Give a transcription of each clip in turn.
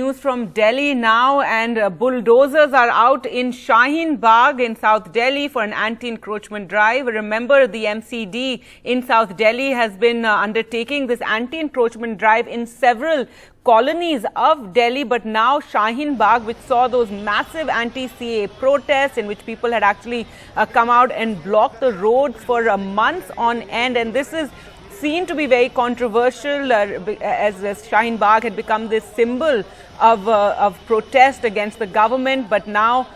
news from Delhi now, and bulldozers are out in Shaheen Bagh in South Delhi for an anti-encroachment drive. Remember, the MCD in South Delhi has been undertaking this anti-encroachment drive in several colonies of Delhi, but now Shaheen Bagh, which saw those massive anti-CAA protests in which people had actually come out and blocked the roads for months on end, and this is seen to be very controversial as Shaheen Bagh had become this symbol of protest against the government. But now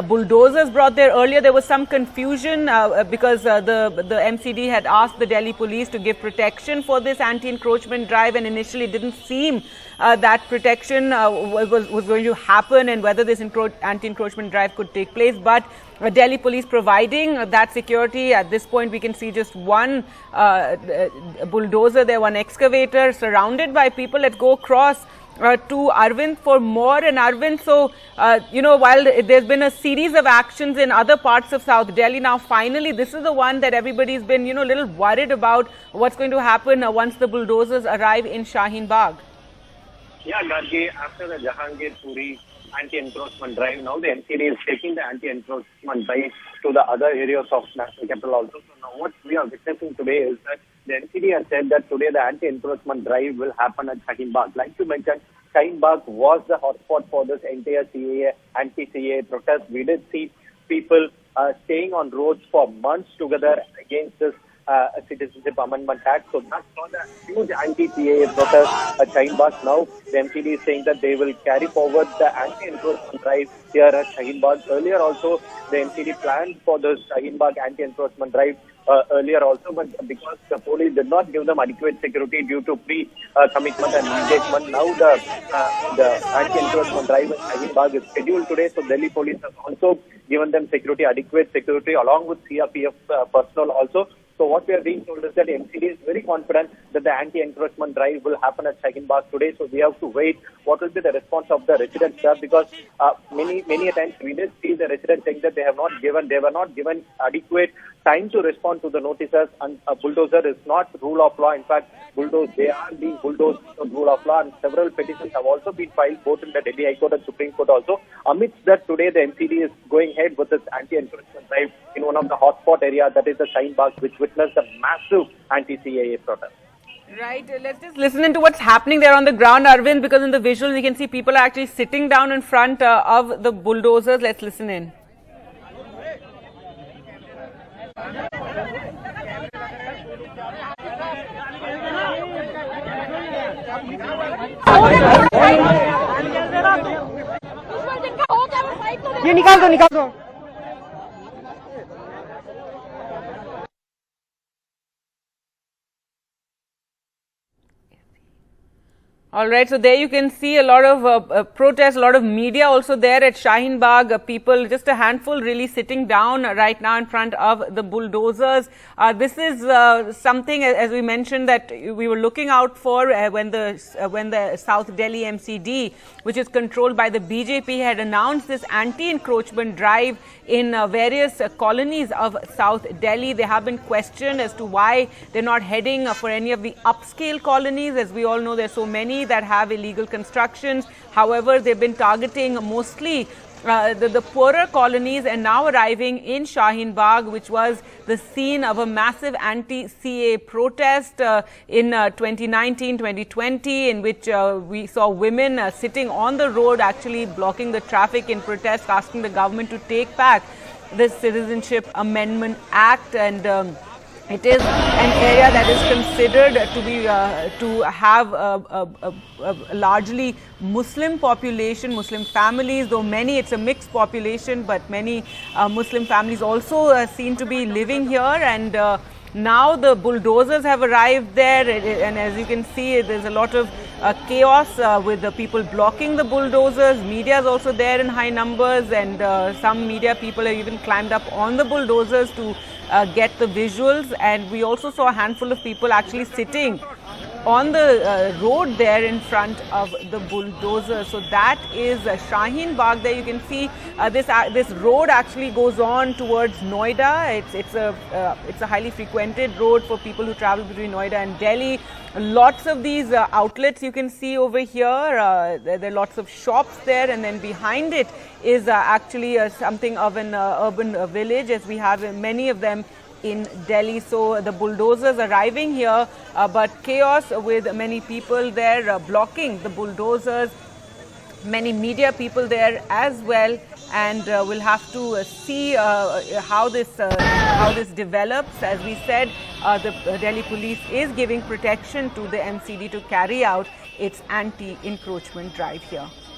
bulldozers brought there. Earlier there was some confusion because the MCD had asked the Delhi police to give protection for this anti-encroachment drive, and initially it didn't seem that protection was going to happen and whether this anti-encroachment drive could take place. But Delhi police providing that security. At this point we can see just one bulldozer there, one excavator, surrounded by people. Let's go across to Arvind for more. And Arvind, so while there's been a series of actions in other parts of South Delhi, now finally this is the one that everybody's been a little worried about what's going to happen once the bulldozers arrive in Shaheen Bagh. Yeah, Gargi, after the Jahangir Puri anti-encroachment drive, now the MCD is taking the anti-encroachment drive to the other areas of national capital also. So now what we are witnessing today is that the MCD has said that today the anti-encroachment drive will happen at Shaheen Bagh. Like you mentioned, Shaheen Bagh was the hotspot for this entire CAA, anti-CAA protest. We did see people staying on roads for months together against this Citizenship Amendment Act. So that saw the huge anti-CAA protest at Shaheen Bagh. Now the MCD is saying that they will carry forward the anti-encroachment drive here at Shaheen Bagh. Earlier also the MCD planned for this Shaheen Bagh anti-encroachment drive earlier also, but because the police did not give them adequate security due to pre-commitment and engagement, now the anti-encroachment drive at Shaheen Bagh is scheduled today. So Delhi police has also given them security, adequate security, along with CRPF personnel also. So what we are being told is that MCD is very confident that the anti-encroachment drive will happen at Shaheen Bagh today. So we have to wait what will be the response of the residents there, because many times we did see the residents saying that they were not given adequate time to respond to the notices, and a bulldozer is not rule of law. In fact, they are being bulldozed on rule of law, and several petitions have also been filed both in the Delhi High Court and Supreme Court also. Amidst that, today the MCD is going ahead with this anti-encroachment drive in one of the hotspot areas, that is the Shaheen Bagh, which witnessed a massive anti-CAA protest. Right, let's just listen into what's happening there on the ground, Arvind, because in the visuals we can see people are actually sitting down in front of the bulldozers. Let's listen in. ये निकाल दो All right, so there you can see a lot of protests, a lot of media also there at Shaheen Bagh. People, just a handful, really sitting down right now in front of the bulldozers. This is something, as we mentioned, that we were looking out for when the South Delhi MCD, which is controlled by the BJP, had announced this anti-encroachment drive in various colonies of South Delhi. They have been questioned as to why they're not heading for any of the upscale colonies. As we all know, there's so many that have illegal constructions. However, they've been targeting mostly the poorer colonies, and now arriving in Shaheen Bagh, which was the scene of a massive anti-CAA protest in 2019, 2020, in which we saw women sitting on the road, actually blocking the traffic in protest, asking the government to take back the Citizenship Amendment Act. And it is an area that is considered to be to have a largely Muslim population, Muslim families, though it's a mixed population, but many Muslim families also seem to be living here. And now the bulldozers have arrived there, and as you can see, there's a lot of chaos with the people blocking the bulldozers. Media is also there in high numbers, and some media people have even climbed up on the bulldozers to get the visuals. And we also saw a handful of people actually sitting on the road there in front of the bulldozer. So that is Shaheen Bagh. There you can see this road actually goes on towards Noida. It's a highly frequented road for people who travel between Noida and Delhi. Lots of these outlets you can see over here. There are lots of shops there, and then behind it is actually something of an urban village, as we have many of them in Delhi. So the bulldozers arriving here, but chaos with many people there blocking the bulldozers, many media people there as well, and we'll have to see how this develops. As we said, the Delhi police is giving protection to the MCD to carry out its anti-encroachment drive here.